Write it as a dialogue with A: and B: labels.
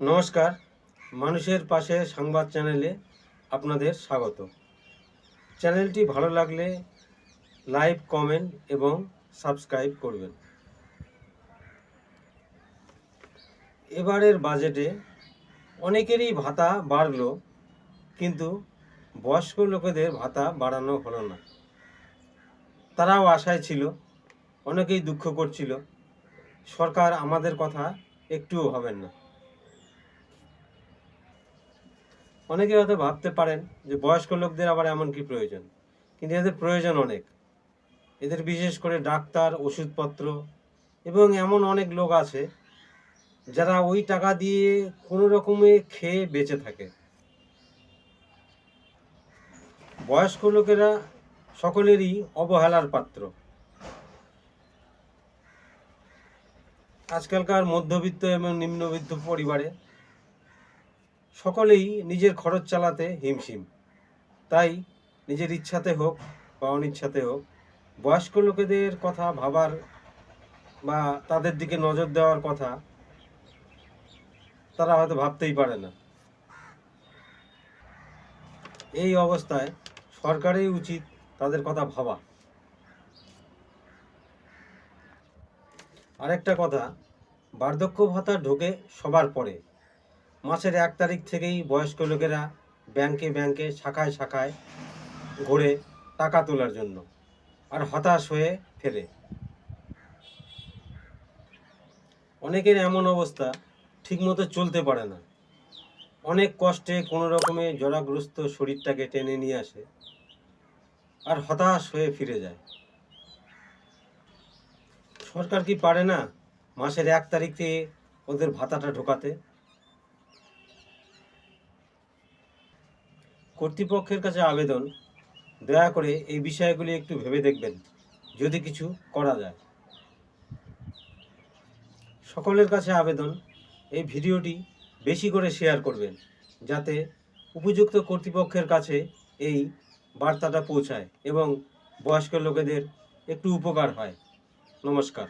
A: নমস্কার, মানুষের পাশে সংবাদ চ্যানেলে আপনাদের স্বাগত। চ্যানেলটি ভালো লাগলে লাইক, কমেন্ট এবং সাবস্ক্রাইব করবেন। এবারের বাজেটে অনেকেরই ভাতা বাড়লো, কিন্তু বয়স্ক লোকেদের ভাতা বাড়ানো হলো না। তারাও আশায় ছিল, অনেকেই দুঃখ করছিল সরকার আমাদের কথা একটুও ভাবেন না। অনেকে হয়তো ভাবতে পারেন যে বয়স্ক লোকদের আবার এমন কি প্রয়োজন, কিন্তু এদের প্রয়োজন অনেক। এদের বিশেষ করে ডাক্তার, ওষুধপত্র এবং এমন অনেক লোক আছে যারা ওই টাকা দিয়ে কোনো রকমে খেয়ে বেঁচে থাকে। বয়স্ক লোকেরা সকলেরই অবহেলার পাত্র। আজকালকার মধ্যবিত্ত এবং নিম্নবিত্ত পরিবারে সকলেই নিজের খরচ চালাতে হিমশিম। তাই নিজের ইচ্ছাতে হোক বা অনিচ্ছাতে হোক, বয়স্ক লোকেদের কথা ভাবার বা তাদের দিকে নজর দেওয়ার কথা তারা হয়তো ভাবতেই পারে না। এই অবস্থায় সরকারই উচিত তাদের কথা ভাবা। আরেকটা কথা, বার্ধক্য ভাতা ঢোকে সবার পরে। মাসের 1 তারিখ থেকেই বয়স্ক লোকেরা ব্যাংকে ব্যাংকে শাখায় শাখায় ঘুরে টাকা তোলার জন্য, আর হতাশ হয়ে ফেরে। অনেকের এমন অবস্থা, ঠিকমতো চলতে পারে না। অনেক কষ্টে কোনো রকমে জরাগ্রস্ত শরীরটাকে টেনে নিয়ে আসে, আর হতাশ হয়ে ফিরে যায়। সরকার কি পারে না মাসের 1 তারিখ থেকে ওদের ভাতাটা ঢোকাতে? কর্তৃপক্ষের কাছে আবেদন, দয়া করে এই বিষয়গুলি একটু ভেবে দেখবেন, যদি কিছু করা যায়। সকলের কাছে আবেদন, এই ভিডিওটি বেশি করে শেয়ার করবেন, যাতে উপযুক্ত কর্তৃপক্ষের কাছে এই বার্তাটা পৌঁছায় এবং বয়স্ক লোকেদের একটু উপকার হয়। নমস্কার।